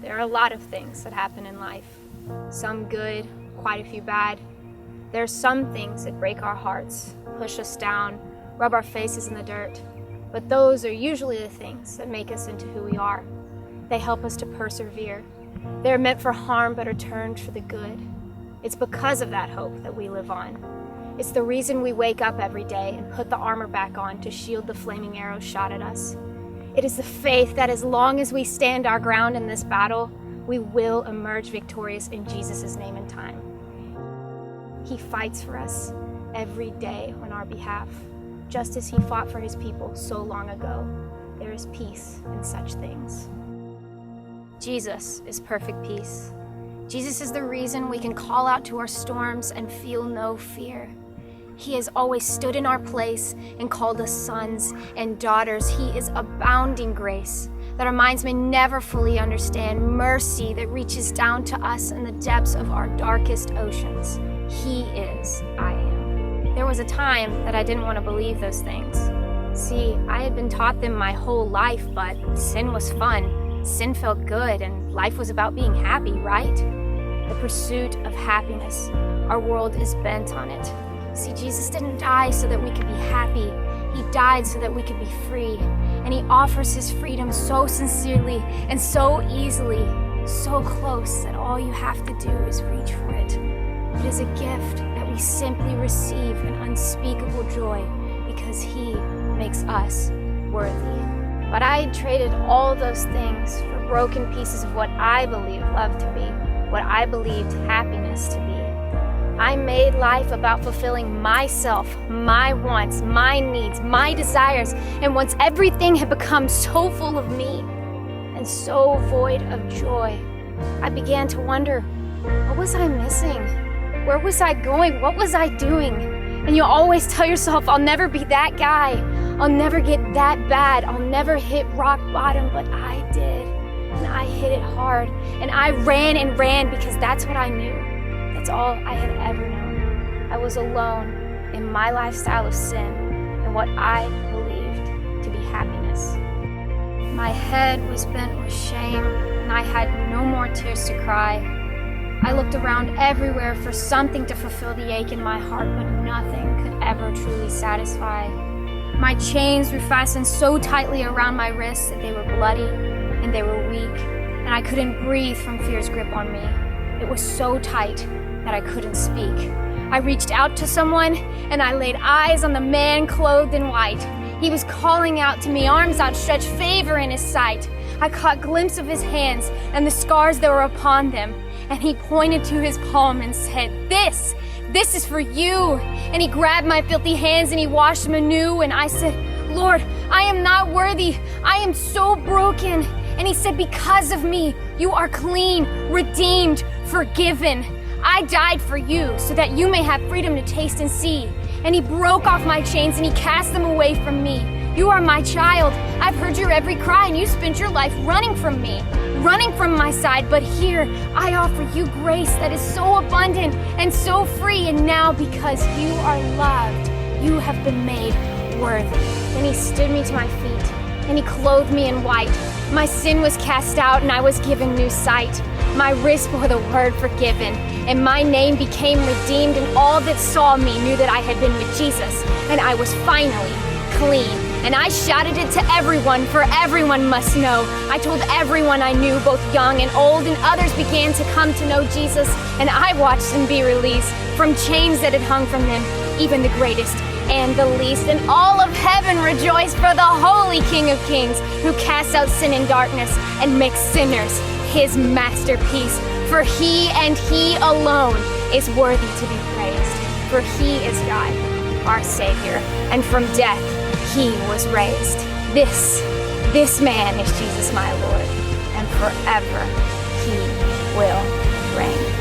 There are a lot of things that happen in life, some good, quite a few bad. There are some things that break our hearts, push us down, rub our faces in the dirt. But those are usually the things that make us into who we are. They help us to persevere. They're meant for harm but are turned for the good. It's because of that hope that we live on. It's the reason we wake up every day and put the armor back on to shield the flaming arrows shot at us. It is the faith that as long as we stand our ground in this battle, we will emerge victorious in Jesus' name and time. He fights for us every day on our behalf, just as he fought for his people so long ago. There is peace in such things. Jesus is perfect peace. Jesus is the reason we can call out to our storms and feel no fear. He has always stood in our place and called us sons and daughters. He is abounding grace that our minds may never fully understand, mercy that reaches down to us in the depths of our darkest oceans. He is I am. There was a time that I didn't want to believe those things. See, I had been taught them my whole life, but sin was fun, sin felt good, and life was about being happy, right? The pursuit of happiness. Our world is bent on it. See, Jesus didn't die so that we could be happy. He died so that we could be free. And he offers his freedom so sincerely and so easily, so close that all you have to do is reach for it. It is a gift that we simply receive in unspeakable joy because he makes us worthy. But I had traded all those things for broken pieces of what I believed love to be, what I believed happiness to be. I made life about fulfilling myself, my wants, my needs, my desires, and once everything had become so full of me and so void of joy, I began to wonder, what was I missing? Where was I going? What was I doing? And you always tell yourself, I'll never be that guy. I'll never get that bad. I'll never hit rock bottom, but I did. And I hit it hard. And I ran and ran because that's what I knew. That's all I had ever known. I was alone in my lifestyle of sin and what I believed to be happiness. My head was bent with shame, and I had no more tears to cry. I looked around everywhere for something to fulfill the ache in my heart, but nothing could ever truly satisfy. My chains were fastened so tightly around my wrists that they were bloody and they were weak, and I couldn't breathe from fear's grip on me. It was so tight that I couldn't speak. I reached out to someone, and I laid eyes on the man clothed in white. He was calling out to me, arms outstretched, favor in his sight. I caught a glimpse of his hands and the scars that were upon them, and he pointed to his palm and said, This is for you. And he grabbed my filthy hands and he washed them anew, and I said, Lord, I am not worthy. I am so broken. And he said, because of me, you are clean, redeemed, forgiven. I died for you so that you may have freedom to taste and see. And he broke off my chains and he cast them away from me. You are my child. I've heard your every cry, and you spent your life running from me, running from my side. But here, I offer you grace that is so abundant and so free. And now, because you are loved, you have been made worthy. And he stood me to my feet, and he clothed me in white. My sin was cast out, and I was given new sight. My wrist bore the word forgiven, and my name became redeemed, and all that saw me knew that I had been with Jesus, and I was finally clean. And I shouted it to everyone, for everyone must know. I told everyone I knew, both young and old, and others began to come to know Jesus, and I watched them be released from chains that had hung from them, even the greatest and the least. And all of heaven rejoiced for the Holy King of Kings, who casts out sin and darkness and makes sinners his masterpiece. For he and he alone is worthy to be praised. For he is God, our Savior, and from death he was raised. This man is Jesus my Lord, and forever he will reign.